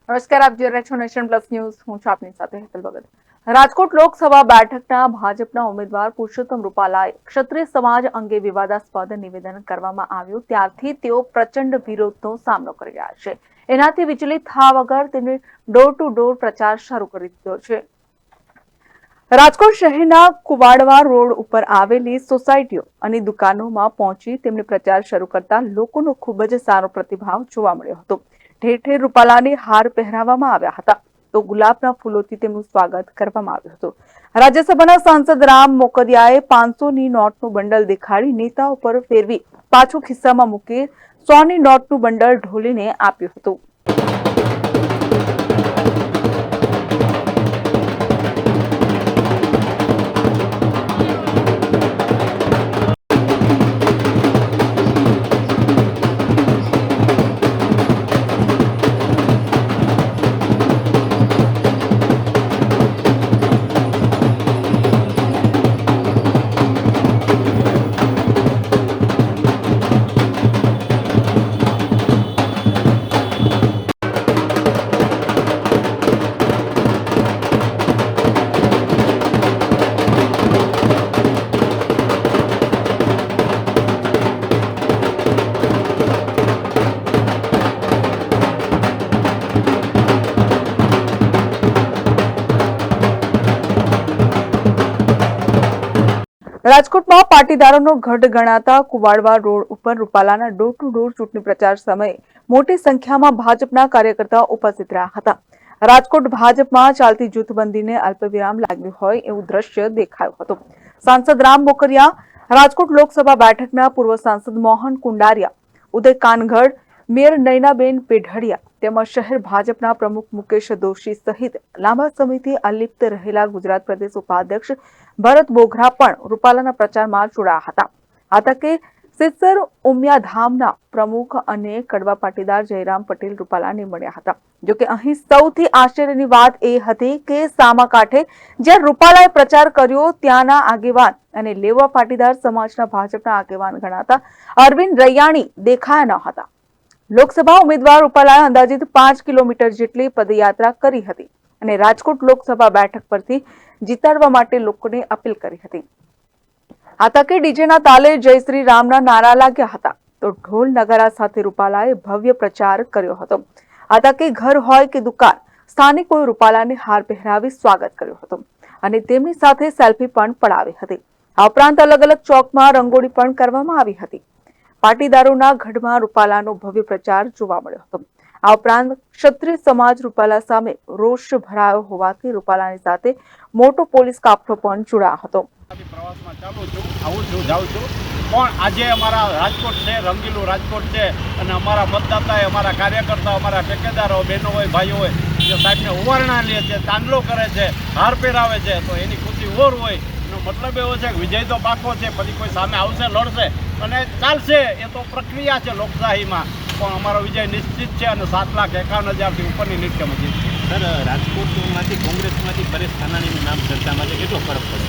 નમસ્કાર, આપ જોઈ રહ્યા છો નેશન પ્લસ ન્યૂઝ. હું છું આપની સાથે હેતલ ભગત. રાજકોટ લોકસભા બેઠકના ભાજપના ઉમેદવાર પુરુષોત્તમ રૂપાલાએ ક્ષત્રિય સમાજ અંગે વિવાદાસ્પદ નિવેદન કરવામાં આવ્યું ત્યારથી તેઓ પ્રચંડ વિરોધનો સામનો કરી રહ્યા છે. એનાથી વિચલિત થવા વગર તેમણે ડોર ટુ ડોર પ્રચાર શરૂ કરી દીધો છે. રાજકોટ શહેરના કુવાડવા રોડ ઉપર આવેલી સોસાયટીઓ અને દુકાનોમાં પહોંચી તેમણે પ્રચાર શરૂ કરતા લોકોનો ખૂબ જ સારો પ્રતિભાવ જોવા મળ્યો હતો. ઠેર ઠેર રૂપાલાને હાર પહેરાવવામાં આવ્યા હતા તો ગુલાબના ફૂલોથી તેમનું સ્વાગત કરવામાં આવ્યું હતું. રાજ્યસભાના સાંસદ રામ મોકરિયાએ 500ની નોટનું બંડલ દેખાડી નેતાઓ પર ફેરવી પાછું ખિસ્સામાં મૂકી 100ની નોટનું બંડલ ઢોલીને આપ્યું હતું. રાજકોટમાં પાટીદારોનો ગઢ ગણાતા કુવાડવા રોડ ઉપર રૂપાલાના ડોર ટુ ડોર ચૂંટણી પ્રચાર સમયે મોટી સંખ્યામાં ભાજપના કાર્યકર્તાઓ ઉપસ્થિત રહ્યા હતા. રાજકોટ ભાજપમાં ચાલતી જૂથબંધીને અલ્પવિરામ લાગ્યું હોય એવું દ્રશ્ય દેખાયું હતું. સાંસદ રામ મોકરિયા, રાજકોટ લોકસભા બેઠકના પૂર્વ સાંસદ મોહન કુંડારિયા, ઉદય કાનગડ, મેયર નયનાબેન પેઢડિયા તેમજ શહેર ભાજપના પ્રમુખ મુકેશ દોશી સહિત લાંબા સમયથી અલિપ્ત રહેલા ગુજરાત પ્રદેશ ઉપાધ્યક્ષ ભરત બોઘરા પણ રૂપાલાના પ્રચારમાં જોડાયા હતા. આ તકે સિત્સર ઉમિયાધામના પ્રમુખ અને કડવા પાટીદાર જયરામ પટેલ રૂપાલાને મળ્યા હતા. જોકે અહીં સૌથી આશ્ચર્યની વાત એ હતી કે સામા કાંઠે જ્યાં રૂપાલાએ પ્રચાર કર્યો ત્યાંના આગેવાન અને લેવા પાટીદાર સમાજના ભાજપના આગેવાન ગણાતા અરવિંદ રૈયાણી દેખાયા ન હતા. લોકસભા ઉમેદવાર રૂપાલાએ અંદાજિત 5 કિલોમીટર જેટલી પદયાત્રા કરી હતી અને રાજકોટ લોકસભા બેઠક પરથી જીતાડવા માટે લોકોને અપીલ કરી હતી. આ તકે ડીજેના તાલે જય શ્રી રામના નારા લાગ્યા હતા તો ઢોલ નગારા સાથે રૂપાલાએ ભવ્ય પ્રચાર કર્યો હતો. આ તકે ઘર હોય કે દુકાન, સ્થાનિકોએ રૂપાલાને હાર પહેરાવી સ્વાગત કર્યું હતું અને તેમની સાથે સેલ્ફી પણ પડાવી હતી. આ ઉપરાંત અલગ અલગ ચોકમાં રંગોળી પણ કરવામાં આવી હતી. પાટીદારોના ગઢમાં રૂપાલાનો ભવ્ય પ્રચાર જોવા મળ્યો હતો. આ ઉપરાંત ક્ષત્રિય સમાજ રૂપાલા સામે રોષ ભરાયો હોવાથી રૂપાલાની સાથે મોટો પોલીસ કાફલો પણ જોડાયો હતો. પ્રવાસમાં ચાલુ છું, આવું છું, જાઉં છું, પણ આજે અમારા રાજકોટ છે, રંગીલું રાજકોટ છે અને અમારા મતદાતાએ, અમારા કાર્યકર્તાઓ, અમારા ટેકેદારો, બહેનો હોય, ભાઈઓ હોય જે સાહેબને ઉવારણા લે છે, તાંડલો કરે છે, હાર પહેરાવે છે તો એની ખુશી ઓર હોય. એનો મતલબ એવો છે કે વિજય તો પાકો છે, પછી કોઈ સામે આવશે, લડશે અને ચાલશે. એ તો પ્રક્રિયા છે લોકશાહીમાં, પણ અમારો વિજય નિશ્ચિત છે અને 7,51,000થી ઉપરની લીડ મળી છે. સર, રાજકોટમાંથી કોંગ્રેસમાંથી પરેશ ધાનાણીનું નામ ચર્ચામાં છે, કેટલો ફરક પડે?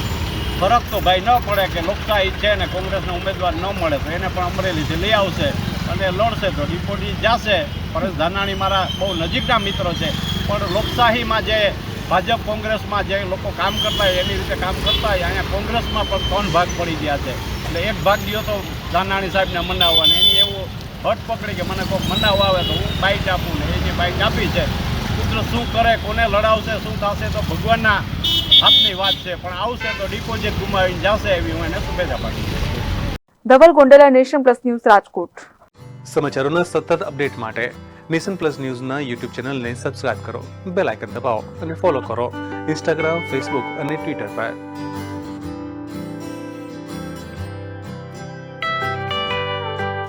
ફરક તો ભાઈ ન પડે કે લોકશાહી છે ને કોંગ્રેસનો ઉમેદવાર ન મળે તો એને પણ અમરેલીથી લઈ આવશે અને લડશે તો ડિપોટી જશે. પરેશ ધાનાણી મારા બહુ નજીકના મિત્રો છે, પણ લોકશાહીમાં જે ભાજપ કોંગ્રેસમાં જે લોકો કામ કરતા હોય એની રીતે કામ કરતા હોય, અહીંયા કોંગ્રેસમાં પણ 3 ભાગ પડી ગયા છે. એટલે એક ભાગ ગયો તો ધાનાણી સાહેબને મનાવવાનો, એની એવું હટ પકડી કે મને કોઈક મનાવવા આવે તો હું બાઇટ આપું ને એની બાઇટ આપી છે. કુદરત શું કરે, કોને લડાવશે, શું થશે તો ભગવાનના હાથની વાત છે, પણ આવશે તો ડિપોઝિટ ગુમાવીને જશે એવી હું એને શુભેચ્છા પાઠવું. Dhaval Gondala, nation plus news, Rajkot. સમાચારોના સતત અપડેટ માટે નેશન પ્લસ ન્યૂઝના યુટ્યુબ ચેનલને સબસ્ક્રાઇબ કરો, બેલ આઇકન દબાવો અને ફોલો કરો ઇન્સ્ટાગ્રામ, ફેસબુક અને ટ્વિટર પર.